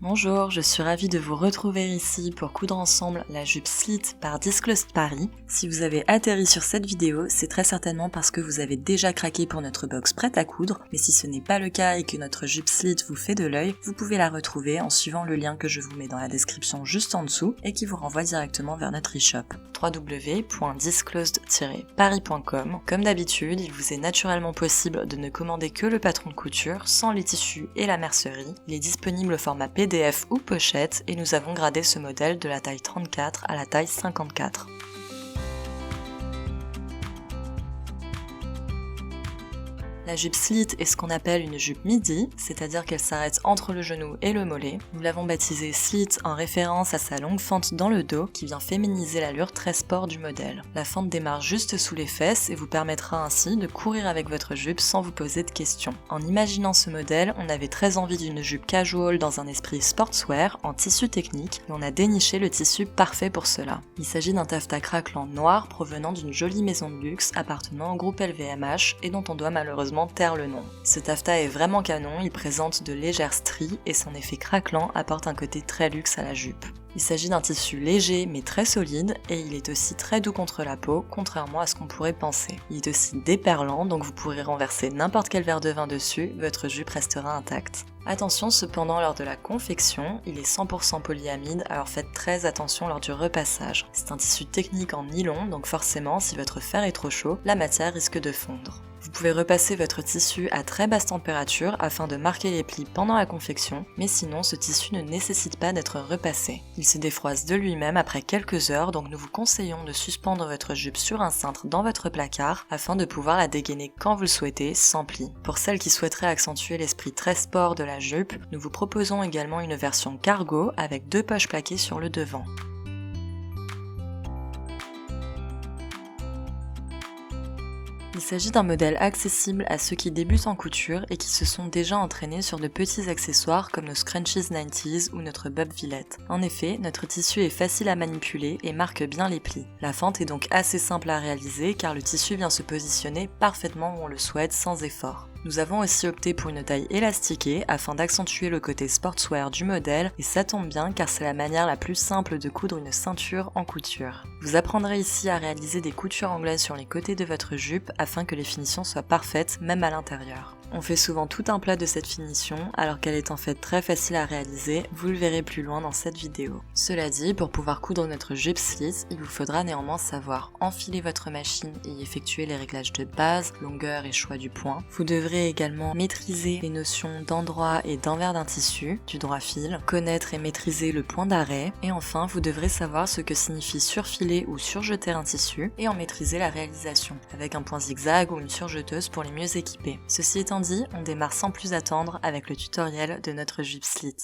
Bonjour, je suis ravie de vous retrouver ici pour coudre ensemble la jupe Slit par Disclosed Paris. Si vous avez atterri sur cette vidéo, c'est très certainement parce que vous avez déjà craqué pour notre box prête à coudre, mais si ce n'est pas le cas et que notre jupe Slit vous fait de l'œil, vous pouvez la retrouver en suivant le lien que je vous mets dans la description juste en dessous et qui vous renvoie directement vers notre e-shop www.disclosed-paris.com. Comme d'habitude, il vous est naturellement possible de ne commander que le patron de couture sans les tissus et la mercerie. Il est disponible au format PDF ou pochette et nous avons gradé ce modèle de la taille 34 à la taille 54. La jupe Slit est ce qu'on appelle une jupe midi, c'est-à-dire qu'elle s'arrête entre le genou et le mollet. Nous l'avons baptisée Slit en référence à sa longue fente dans le dos qui vient féminiser l'allure très sport du modèle. La fente démarre juste sous les fesses et vous permettra ainsi de courir avec votre jupe sans vous poser de questions. En imaginant ce modèle, on avait très envie d'une jupe casual dans un esprit sportswear en tissu technique et on a déniché le tissu parfait pour cela. Il s'agit d'un taffetas craquelant noir provenant d'une jolie maison de luxe appartenant au groupe LVMH et dont on doit malheureusement taire le nom. Ce taffetas est vraiment canon, il présente de légères stries et son effet craquelant apporte un côté très luxe à la jupe. Il s'agit d'un tissu léger mais très solide et il est aussi très doux contre la peau, contrairement à ce qu'on pourrait penser. Il est aussi déperlant, donc vous pourrez renverser n'importe quel verre de vin dessus, votre jupe restera intacte. Attention cependant lors de la confection, il est 100% polyamide, alors faites très attention lors du repassage. C'est un tissu technique en nylon, donc forcément si votre fer est trop chaud, la matière risque de fondre. Vous pouvez repasser votre tissu à très basse température afin de marquer les plis pendant la confection, mais sinon ce tissu ne nécessite pas d'être repassé. Il se défroisse de lui-même après quelques heures, donc nous vous conseillons de suspendre votre jupe sur un cintre dans votre placard afin de pouvoir la dégainer quand vous le souhaitez, sans plis. Pour celles qui souhaiteraient accentuer l'esprit très sport de la jupe, nous vous proposons également une version cargo avec 2 poches plaquées sur le devant. Il s'agit d'un modèle accessible à ceux qui débutent en couture et qui se sont déjà entraînés sur de petits accessoires comme nos Scrunchies 90s ou notre Bob Villette. En effet, notre tissu est facile à manipuler et marque bien les plis. La fente est donc assez simple à réaliser car le tissu vient se positionner parfaitement où on le souhaite sans effort. Nous avons aussi opté pour une taille élastiquée afin d'accentuer le côté sportswear du modèle et ça tombe bien car c'est la manière la plus simple de coudre une ceinture en couture. Vous apprendrez ici à réaliser des coutures anglaises sur les côtés de votre jupe afin que les finitions soient parfaites même à l'intérieur. On fait souvent tout un plat de cette finition alors qu'elle est en fait très facile à réaliser, vous le verrez plus loin dans cette vidéo. Cela dit, pour pouvoir coudre notre jupe Slit, il vous faudra néanmoins savoir enfiler votre machine et y effectuer les réglages de base, longueur et choix du point. Vous devrez également maîtriser les notions d'endroit et d'envers d'un tissu, du droit fil, connaître et maîtriser le point d'arrêt, et enfin vous devrez savoir ce que signifie surfiler ou surjeter un tissu et en maîtriser la réalisation, avec un point zigzag ou une surjeteuse pour les mieux équipés. Ceci étant dit, on démarre sans plus attendre avec le tutoriel de notre jupe Slit.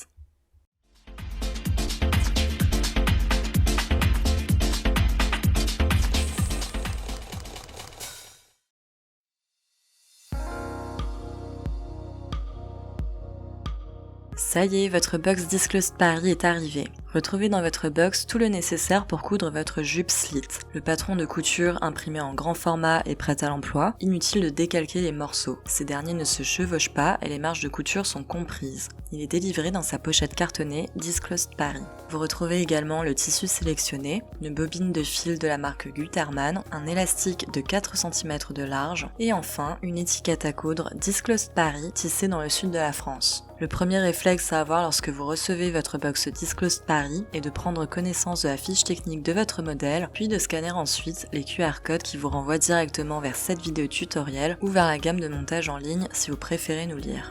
Ça y est, votre box Disclosed Paris est arrivé. Retrouvez dans votre box tout le nécessaire pour coudre votre jupe Slit. Le patron de couture imprimé en grand format et prêt à l'emploi, inutile de décalquer les morceaux. Ces derniers ne se chevauchent pas et les marges de couture sont comprises. Il est délivré dans sa pochette cartonnée Disclosed Paris. Vous retrouvez également le tissu sélectionné, une bobine de fil de la marque Gutermann, un élastique de 4 cm de large et enfin une étiquette à coudre Disclosed Paris tissée dans le sud de la France. Le premier réflexe à avoir lorsque vous recevez votre box Disclosed Paris est de prendre connaissance de la fiche technique de votre modèle, puis de scanner ensuite les QR codes qui vous renvoient directement vers cette vidéo tutoriel ou vers la gamme de montage en ligne si vous préférez nous lire.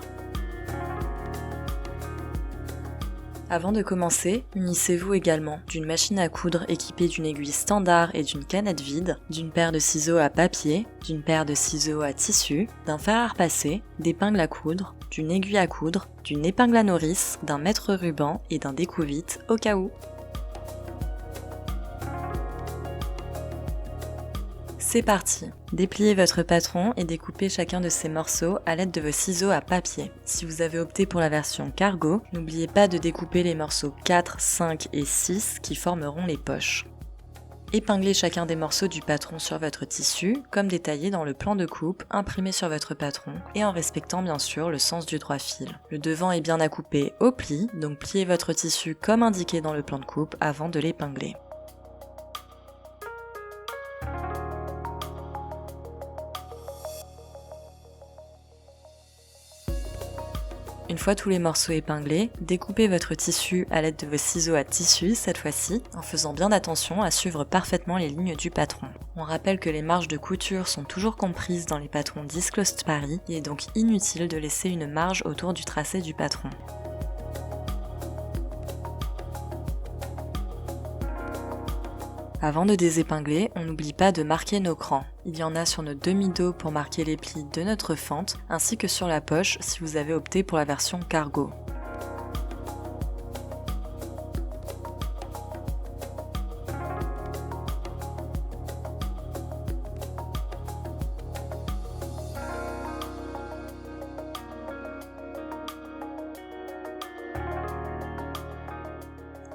Avant de commencer, munissez-vous également d'une machine à coudre équipée d'une aiguille standard et d'une canette vide, d'une paire de ciseaux à papier, d'une paire de ciseaux à tissu, d'un fer à repasser, d'épingles à coudre, d'une aiguille à coudre, d'une épingle à nourrice, d'un mètre ruban et d'un découvite au cas où. C'est parti! Dépliez votre patron et découpez chacun de ces morceaux à l'aide de vos ciseaux à papier. Si vous avez opté pour la version cargo, n'oubliez pas de découper les morceaux 4, 5 et 6 qui formeront les poches. Épinglez chacun des morceaux du patron sur votre tissu, comme détaillé dans le plan de coupe imprimé sur votre patron, et en respectant bien sûr le sens du droit fil. Le devant est bien à couper au pli, donc pliez votre tissu comme indiqué dans le plan de coupe avant de l'épingler. Une fois tous les morceaux épinglés, découpez votre tissu à l'aide de vos ciseaux à tissu cette fois-ci, en faisant bien attention à suivre parfaitement les lignes du patron. On rappelle que les marges de couture sont toujours comprises dans les patrons Disclosed Paris, il est donc inutile de laisser une marge autour du tracé du patron. Avant de désépingler, on n'oublie pas de marquer nos crans. Il y en a sur notre demi-dos pour marquer les plis de notre fente, ainsi que sur la poche si vous avez opté pour la version cargo.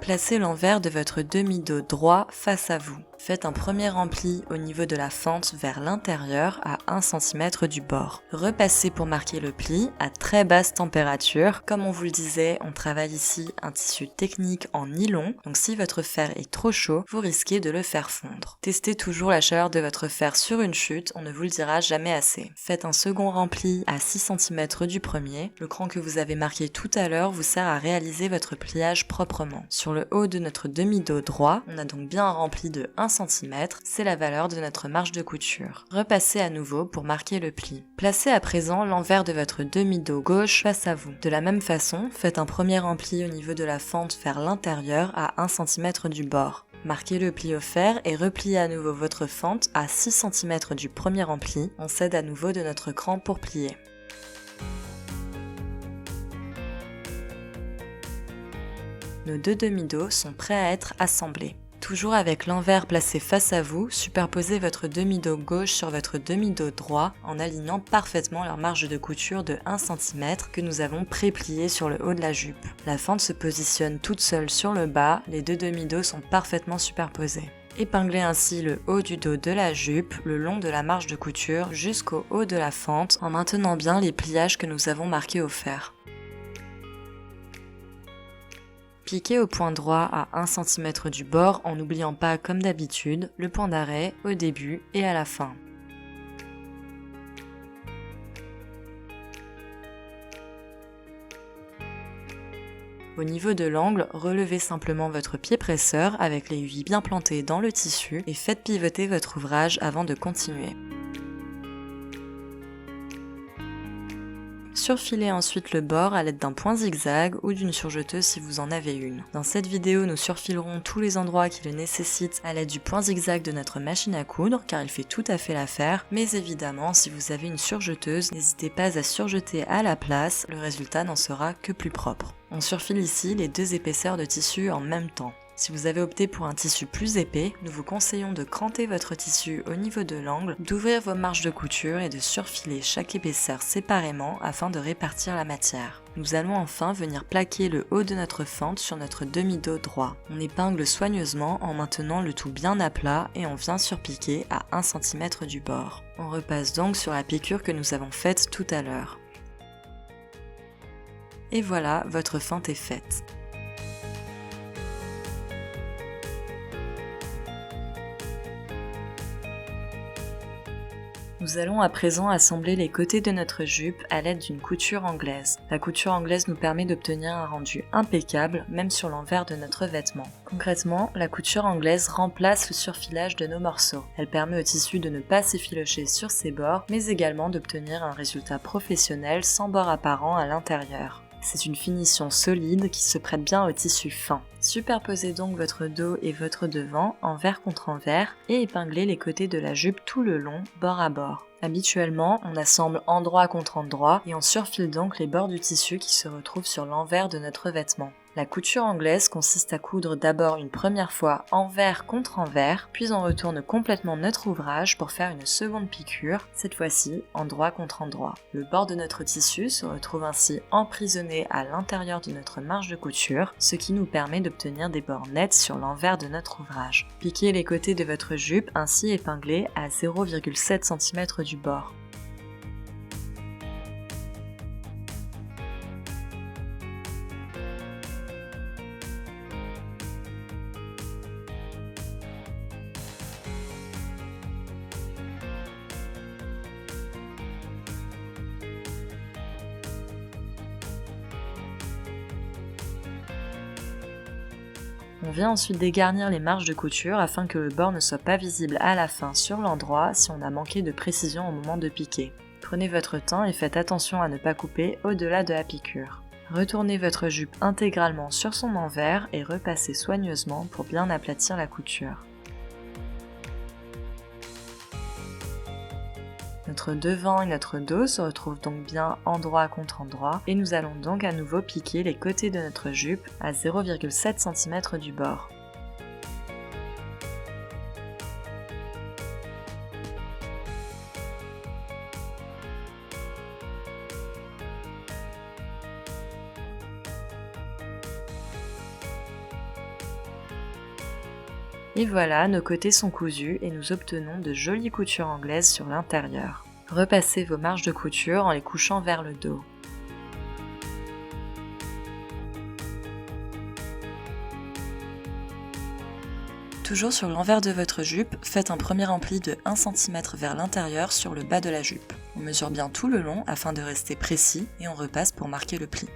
Placez l'envers de votre demi-dos droit face à vous. Faites un premier rempli au niveau de la fente vers l'intérieur à 1 cm du bord. Repassez pour marquer le pli à très basse température. Comme on vous le disait, on travaille ici un tissu technique en nylon, donc si votre fer est trop chaud, vous risquez de le faire fondre. Testez toujours la chaleur de votre fer sur une chute, on ne vous le dira jamais assez. Faites un second rempli à 6 cm du premier. Le cran que vous avez marqué tout à l'heure vous sert à réaliser votre pliage proprement. Sur le haut de notre demi-dos droit, on a donc bien un rempli de 1 cm, c'est la valeur de notre marge de couture. Repassez à nouveau pour marquer le pli. Placez à présent l'envers de votre demi-dos gauche face à vous. De la même façon, faites un premier rempli au niveau de la fente vers l'intérieur à 1 cm du bord. Marquez le pli au fer et repliez à nouveau votre fente à 6 cm du premier rempli. On s'aide à nouveau de notre cran pour plier. Nos deux demi-dos sont prêts à être assemblés. Toujours avec l'envers placé face à vous, superposez votre demi-dos gauche sur votre demi-dos droit en alignant parfaitement leur marge de couture de 1 cm que nous avons pré-plié sur le haut de la jupe. La fente se positionne toute seule sur le bas, les deux demi-dos sont parfaitement superposés. Épinglez ainsi le haut du dos de la jupe le long de la marge de couture jusqu'au haut de la fente en maintenant bien les pliages que nous avons marqués au fer. Piquez au point droit à 1 cm du bord en n'oubliant pas, comme d'habitude, le point d'arrêt au début et à la fin. Au niveau de l'angle, relevez simplement votre pied presseur avec l'aiguille bien plantée dans le tissu et faites pivoter votre ouvrage avant de continuer. Surfilez ensuite le bord à l'aide d'un point zigzag ou d'une surjeteuse si vous en avez une. Dans cette vidéo, nous surfilerons tous les endroits qui le nécessitent à l'aide du point zigzag de notre machine à coudre, car il fait tout à fait l'affaire, mais évidemment, si vous avez une surjeteuse, n'hésitez pas à surjeter à la place, le résultat n'en sera que plus propre. On surfile ici les deux épaisseurs de tissu en même temps. Si vous avez opté pour un tissu plus épais, nous vous conseillons de cranter votre tissu au niveau de l'angle, d'ouvrir vos marges de couture et de surfiler chaque épaisseur séparément afin de répartir la matière. Nous allons enfin venir plaquer le haut de notre fente sur notre demi-dos droit. On épingle soigneusement en maintenant le tout bien à plat et on vient surpiquer à 1 cm du bord. On repasse donc sur la piqûre que nous avons faite tout à l'heure. Et voilà, votre fente est faite. Nous allons à présent assembler les côtés de notre jupe à l'aide d'une couture anglaise. La couture anglaise nous permet d'obtenir un rendu impeccable, même sur l'envers de notre vêtement. Concrètement, la couture anglaise remplace le surfilage de nos morceaux. Elle permet au tissu de ne pas s'effilocher sur ses bords, mais également d'obtenir un résultat professionnel sans bord apparent à l'intérieur. C'est une finition solide qui se prête bien au tissu fin. Superposez donc votre dos et votre devant envers contre envers et épinglez les côtés de la jupe tout le long, bord à bord. Habituellement, on assemble endroit contre endroit et on surfile donc les bords du tissu qui se retrouvent sur l'envers de notre vêtement. La couture anglaise consiste à coudre d'abord une première fois envers contre envers, puis on retourne complètement notre ouvrage pour faire une seconde piqûre, cette fois-ci endroit contre endroit. Le bord de notre tissu se retrouve ainsi emprisonné à l'intérieur de notre marge de couture, ce qui nous permet d'obtenir des bords nets sur l'envers de notre ouvrage. Piquez les côtés de votre jupe ainsi épinglés à 0,7 cm du bord. On vient ensuite dégarnir les marges de couture afin que le bord ne soit pas visible à la fin sur l'endroit si on a manqué de précision au moment de piquer. Prenez votre temps et faites attention à ne pas couper au-delà de la piqûre. Retournez votre jupe intégralement sur son envers et repassez soigneusement pour bien aplatir la couture. Notre devant et notre dos se retrouvent donc bien endroit contre endroit et nous allons donc à nouveau piquer les côtés de notre jupe à 0,7 cm du bord. Et voilà, nos côtés sont cousus et nous obtenons de jolies coutures anglaises sur l'intérieur. Repassez vos marges de couture en les couchant vers le dos. Toujours sur l'envers de votre jupe, faites un premier repli de 1 cm vers l'intérieur sur le bas de la jupe. On mesure bien tout le long afin de rester précis et on repasse pour marquer le pli.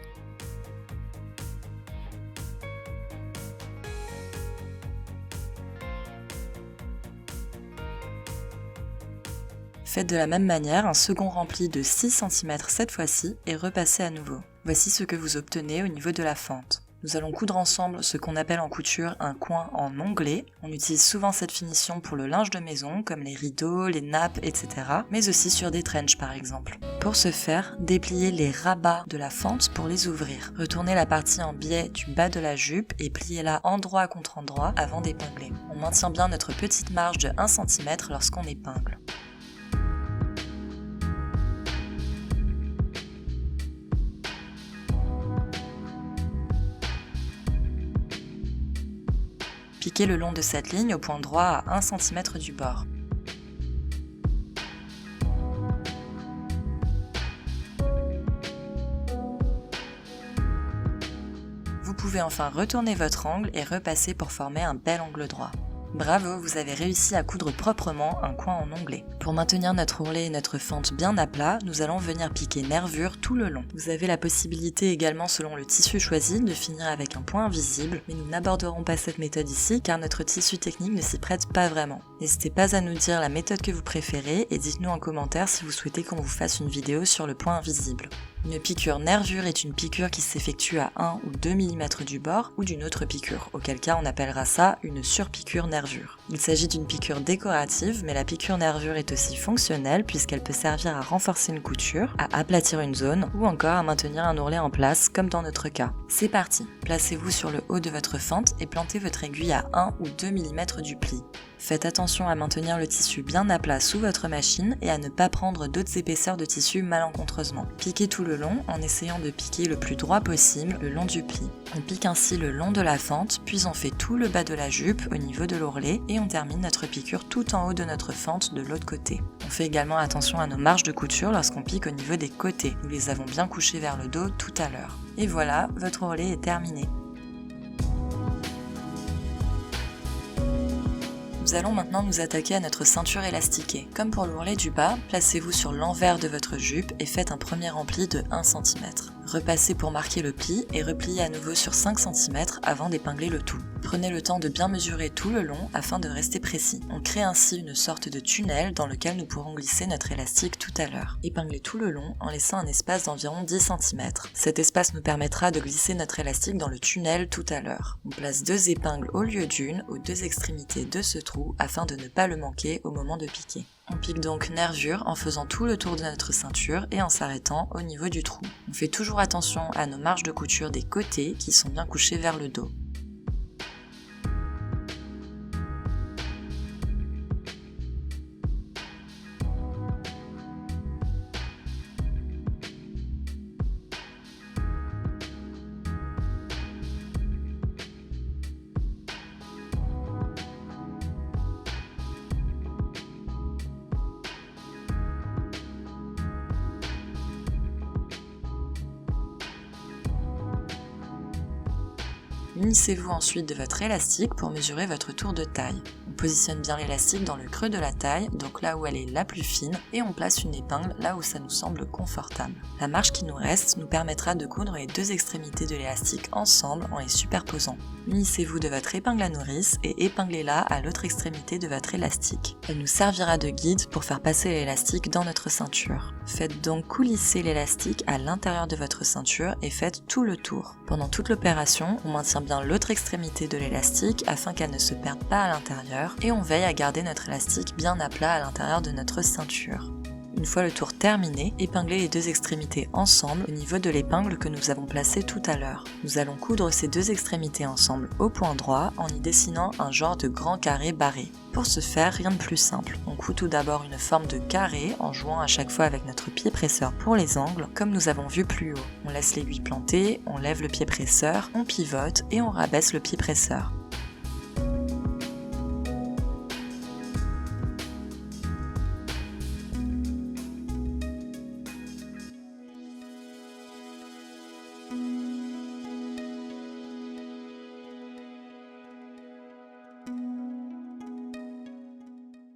Faites de la même manière un second rempli de 6 cm cette fois-ci et repassez à nouveau. Voici ce que vous obtenez au niveau de la fente. Nous allons coudre ensemble ce qu'on appelle en couture un coin en onglet. On utilise souvent cette finition pour le linge de maison, comme les rideaux, les nappes, etc. mais aussi sur des trenches par exemple. Pour ce faire, dépliez les rabats de la fente pour les ouvrir. Retournez la partie en biais du bas de la jupe et pliez-la endroit contre endroit avant d'épingler. On maintient bien notre petite marge de 1 cm lorsqu'on épingle. Piquez le long de cette ligne au point droit à 1 cm du bord. Vous pouvez enfin retourner votre angle et repasser pour former un bel angle droit. Bravo, vous avez réussi à coudre proprement un coin en onglet. Pour maintenir notre ourlet et notre fente bien à plat, nous allons venir piquer nervure tout le long. Vous avez la possibilité également, selon le tissu choisi, de finir avec un point invisible, mais nous n'aborderons pas cette méthode ici car notre tissu technique ne s'y prête pas vraiment. N'hésitez pas à nous dire la méthode que vous préférez et dites-nous en commentaire si vous souhaitez qu'on vous fasse une vidéo sur le point invisible. Une piqûre nervure est une piqûre qui s'effectue à 1 ou 2 mm du bord ou d'une autre piqûre, auquel cas on appellera ça une surpiqûre nervure. Il s'agit d'une piqûre décorative, mais la piqûre nervure est aussi fonctionnelle puisqu'elle peut servir à renforcer une couture, à aplatir une zone ou encore à maintenir un ourlet en place comme dans notre cas. C'est parti! Placez-vous sur le haut de votre fente et plantez votre aiguille à 1 ou 2 mm du pli. Faites attention à maintenir le tissu bien à plat sous votre machine et à ne pas prendre d'autres épaisseurs de tissu malencontreusement. Piquez tout le long en essayant de piquer le plus droit possible le long du pli. On pique ainsi le long de la fente, puis on fait tout le bas de la jupe au niveau de l'ourlet et on termine notre piqûre tout en haut de notre fente de l'autre côté. On fait également attention à nos marges de couture lorsqu'on pique au niveau des côtés. Nous les avons bien couchées vers le dos tout à l'heure. Et voilà, votre ourlet est terminé. Nous allons maintenant nous attaquer à notre ceinture élastiquée. Comme pour l'ourlet du bas, placez-vous sur l'envers de votre jupe et faites un premier rempli de 1 cm. Repassez pour marquer le pli et repliez à nouveau sur 5 cm avant d'épingler le tout. Prenez le temps de bien mesurer tout le long afin de rester précis. On crée ainsi une sorte de tunnel dans lequel nous pourrons glisser notre élastique tout à l'heure. Épinglez tout le long en laissant un espace d'environ 10 cm. Cet espace nous permettra de glisser notre élastique dans le tunnel tout à l'heure. On place 2 épingles au lieu d'une aux 2 extrémités de ce trou afin de ne pas le manquer au moment de piquer. On pique donc nervure en faisant tout le tour de notre ceinture et en s'arrêtant au niveau du trou. On fait toujours attention à nos marges de couture des côtés qui sont bien couchées vers le dos. Munissez-vous ensuite de votre élastique pour mesurer votre tour de taille. On positionne bien l'élastique dans le creux de la taille, donc là où elle est la plus fine, et on place une épingle là où ça nous semble confortable. La marge qui nous reste nous permettra de coudre les deux extrémités de l'élastique ensemble en les superposant. Munissez-vous de votre épingle à nourrice et épinglez-la à l'autre extrémité de votre élastique. Elle nous servira de guide pour faire passer l'élastique dans notre ceinture. Faites donc coulisser l'élastique à l'intérieur de votre ceinture et faites tout le tour. Pendant toute l'opération, on maintient bien l'autre extrémité de l'élastique afin qu'elle ne se perde pas à l'intérieur et on veille à garder notre élastique bien à plat à l'intérieur de notre ceinture. Une fois le tour terminé, épinglez les deux extrémités ensemble au niveau de l'épingle que nous avons placée tout à l'heure. Nous allons coudre ces deux extrémités ensemble au point droit en y dessinant un genre de grand carré barré. Pour ce faire, rien de plus simple. On coud tout d'abord une forme de carré en jouant à chaque fois avec notre pied presseur pour les angles, comme nous avons vu plus haut. On laisse l'aiguille plantée, on lève le pied presseur, on pivote et on rabaisse le pied presseur.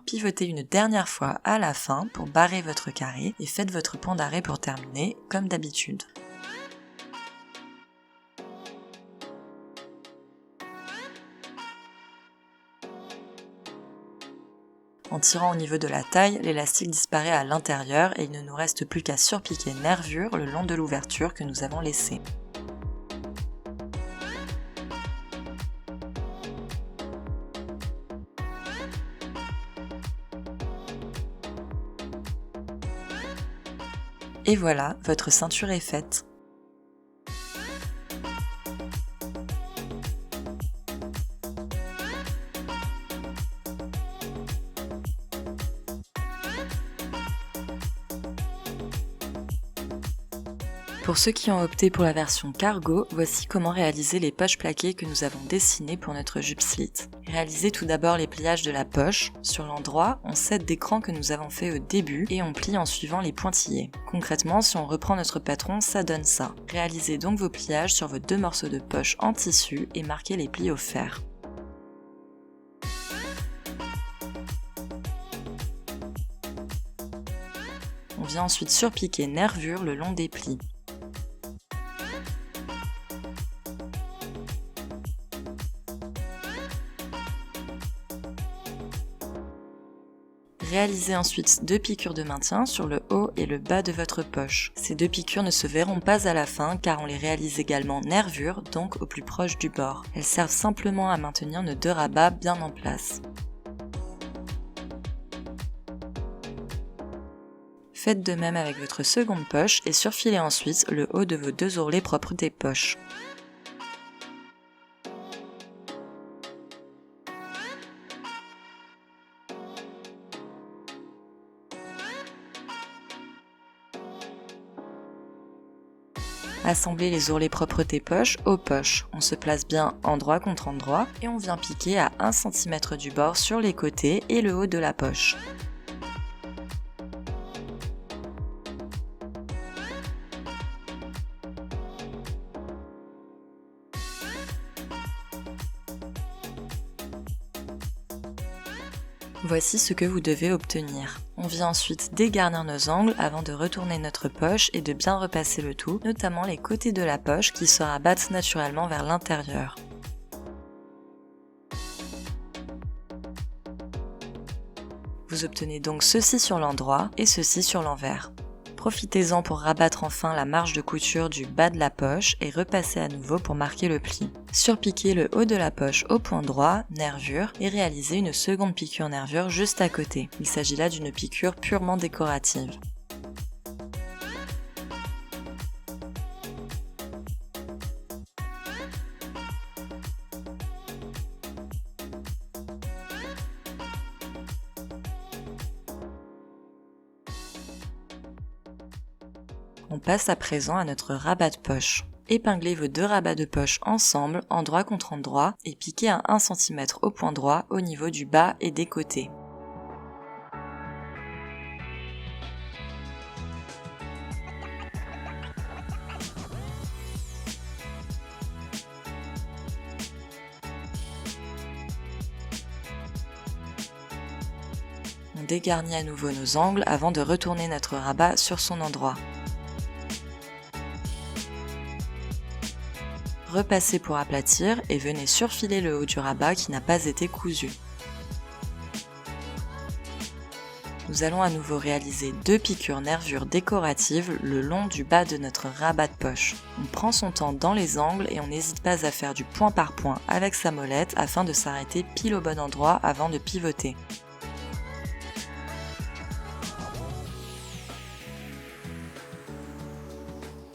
Pivotez une dernière fois à la fin pour barrer votre carré et faites votre point d'arrêt pour terminer, comme d'habitude. En tirant au niveau de la taille, l'élastique disparaît à l'intérieur et il ne nous reste plus qu'à surpiquer nervure le long de l'ouverture que nous avons laissée. Et voilà, votre ceinture est faite. Pour ceux qui ont opté pour la version cargo, voici comment réaliser les poches plaquées que nous avons dessinées pour notre jupe slit. Réalisez tout d'abord les pliages de la poche. Sur l'endroit, on cède des crans que nous avons fait au début et on plie en suivant les pointillés. Concrètement, si on reprend notre patron, ça donne ça. Réalisez donc vos pliages sur vos deux morceaux de poche en tissu et marquez les plis au fer. On vient ensuite surpiquer nervure le long des plis. Réalisez ensuite deux piqûres de maintien sur le haut et le bas de votre poche. Ces deux piqûres ne se verront pas à la fin car on les réalise également nervure, donc au plus proche du bord. Elles servent simplement à maintenir nos deux rabats bien en place. Faites de même avec votre seconde poche et surfilez ensuite le haut de vos deux ourlets propres des poches. Assemblez les ourlets propres des poches aux poches. On se place bien endroit contre endroit et on vient piquer à 1 cm du bord sur les côtés et le haut de la poche. Voici ce que vous devez obtenir. On vient ensuite dégarnir nos angles avant de retourner notre poche et de bien repasser le tout, notamment les côtés de la poche qui se rabattent naturellement vers l'intérieur. Vous obtenez donc ceci sur l'endroit et ceci sur l'envers. Profitez-en pour rabattre enfin la marge de couture du bas de la poche et repassez à nouveau pour marquer le pli. Surpiquez le haut de la poche au point droit, nervure, et réalisez une seconde piqûre nervure juste à côté. Il s'agit là d'une piqûre purement décorative. On passe à présent à notre rabat de poche. Épinglez vos deux rabats de poche ensemble, endroit contre endroit, et piquez à 1 cm au point droit au niveau du bas et des côtés. On dégarnit à nouveau nos angles avant de retourner notre rabat sur son endroit. Repassez pour aplatir et venez surfiler le haut du rabat qui n'a pas été cousu. Nous allons à nouveau réaliser 2 piqûres nervures décoratives le long du bas de notre rabat de poche. On prend son temps dans les angles et on n'hésite pas à faire du point par point avec sa molette afin de s'arrêter pile au bon endroit avant de pivoter.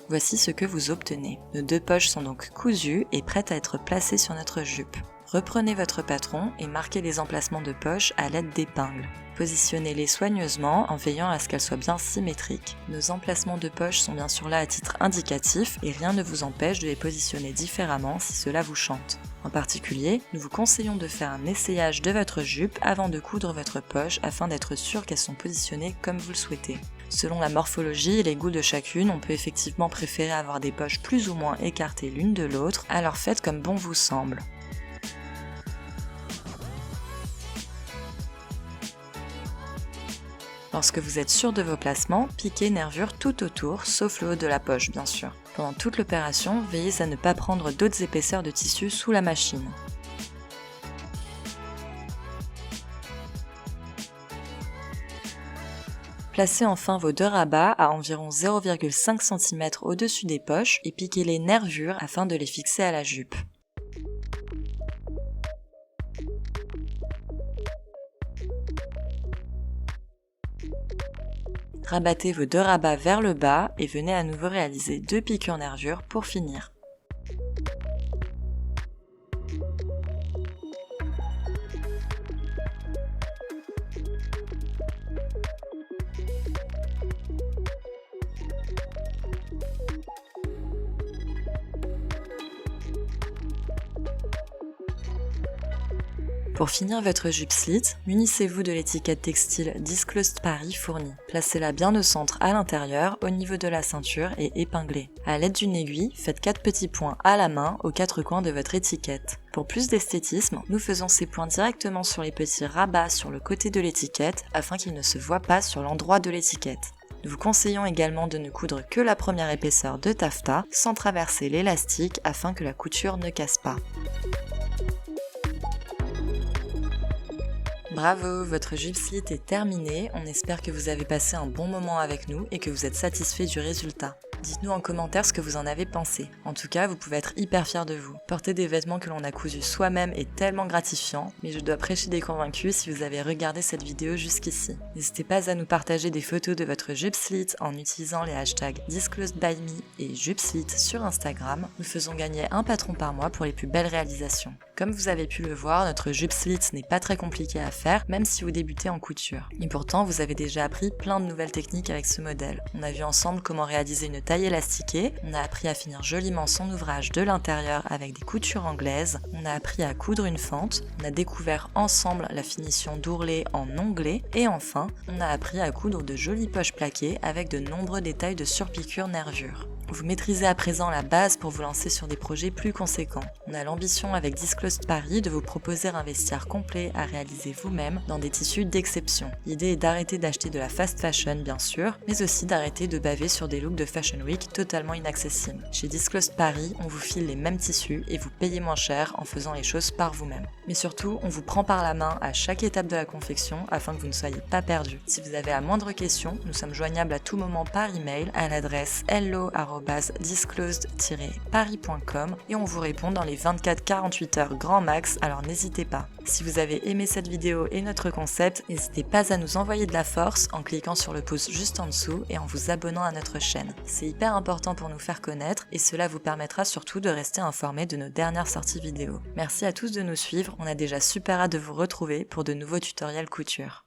Voici ce que vous obtenez. Nos 2 poches sont donc cousues et prêtes à être placées sur notre jupe. Reprenez votre patron et marquez les emplacements de poches à l'aide d'épingles. Positionnez-les soigneusement en veillant à ce qu'elles soient bien symétriques. Nos emplacements de poches sont bien sûr là à titre indicatif et rien ne vous empêche de les positionner différemment si cela vous chante. En particulier, nous vous conseillons de faire un essayage de votre jupe avant de coudre votre poche afin d'être sûr qu'elles sont positionnées comme vous le souhaitez. Selon la morphologie et les goûts de chacune, on peut effectivement préférer avoir des poches plus ou moins écartées l'une de l'autre, alors faites comme bon vous semble. Lorsque vous êtes sûr de vos placements, piquez nervure tout autour, sauf le haut de la poche bien sûr. Pendant toute l'opération, veillez à ne pas prendre d'autres épaisseurs de tissu sous la machine. Placez enfin vos 2 rabats à environ 0,5 cm au-dessus des poches et piquez les nervures afin de les fixer à la jupe. Rabattez vos 2 rabats vers le bas et venez à nouveau réaliser 2 piqûres nervures pour finir. Pour finir votre jupe slit, munissez-vous de l'étiquette textile Disclosed Paris fournie. Placez-la bien au centre à l'intérieur, au niveau de la ceinture et épinglez. À l'aide d'une aiguille, faites 4 petits points à la main aux 4 coins de votre étiquette. Pour plus d'esthétisme, nous faisons ces points directement sur les petits rabats sur le côté de l'étiquette afin qu'ils ne se voient pas sur l'endroit de l'étiquette. Nous vous conseillons également de ne coudre que la première épaisseur de taffetas sans traverser l'élastique afin que la couture ne casse pas. Bravo, votre jupe slit est terminée, on espère que vous avez passé un bon moment avec nous et que vous êtes satisfait du résultat. Dites-nous en commentaire ce que vous en avez pensé. En tout cas, vous pouvez être hyper fiers de vous. Porter des vêtements que l'on a cousus soi-même est tellement gratifiant, mais je dois prêcher des convaincus si vous avez regardé cette vidéo jusqu'ici. N'hésitez pas à nous partager des photos de votre jupe slit en utilisant les hashtags DisclosedByMe et jupeslit sur Instagram. Nous faisons gagner un patron par mois pour les plus belles réalisations. Comme vous avez pu le voir, notre jupe slit n'est pas très compliqué à faire, même si vous débutez en couture. Et pourtant, vous avez déjà appris plein de nouvelles techniques avec ce modèle. On a vu ensemble comment réaliser une taille élastiquée, on a appris à finir joliment son ouvrage de l'intérieur avec des coutures anglaises, on a appris à coudre une fente, on a découvert ensemble la finition d'ourlet en onglet, et enfin, on a appris à coudre de jolies poches plaquées avec de nombreux détails de surpiqûre nervure. Vous maîtrisez à présent la base pour vous lancer sur des projets plus conséquents. On a l'ambition avec Disclosed Paris de vous proposer un vestiaire complet à réaliser vous-même dans des tissus d'exception. L'idée est d'arrêter d'acheter de la fast fashion bien sûr, mais aussi d'arrêter de baver sur des looks de Fashion Week totalement inaccessibles. Chez Disclosed Paris, on vous file les mêmes tissus et vous payez moins cher en faisant les choses par vous-même. Mais surtout, on vous prend par la main à chaque étape de la confection afin que vous ne soyez pas perdu. Si vous avez la moindre question, nous sommes joignables à tout moment par email à l'adresse hello@disclosed-paris.com et on vous répond dans les 24-48 heures grand max, alors n'hésitez pas. Si vous avez aimé cette vidéo et notre concept, n'hésitez pas à nous envoyer de la force en cliquant sur le pouce juste en dessous et en vous abonnant à notre chaîne. C'est hyper important pour nous faire connaître et cela vous permettra surtout de rester informés de nos dernières sorties vidéo. Merci à tous de nous suivre, on a déjà super hâte de vous retrouver pour de nouveaux tutoriels couture.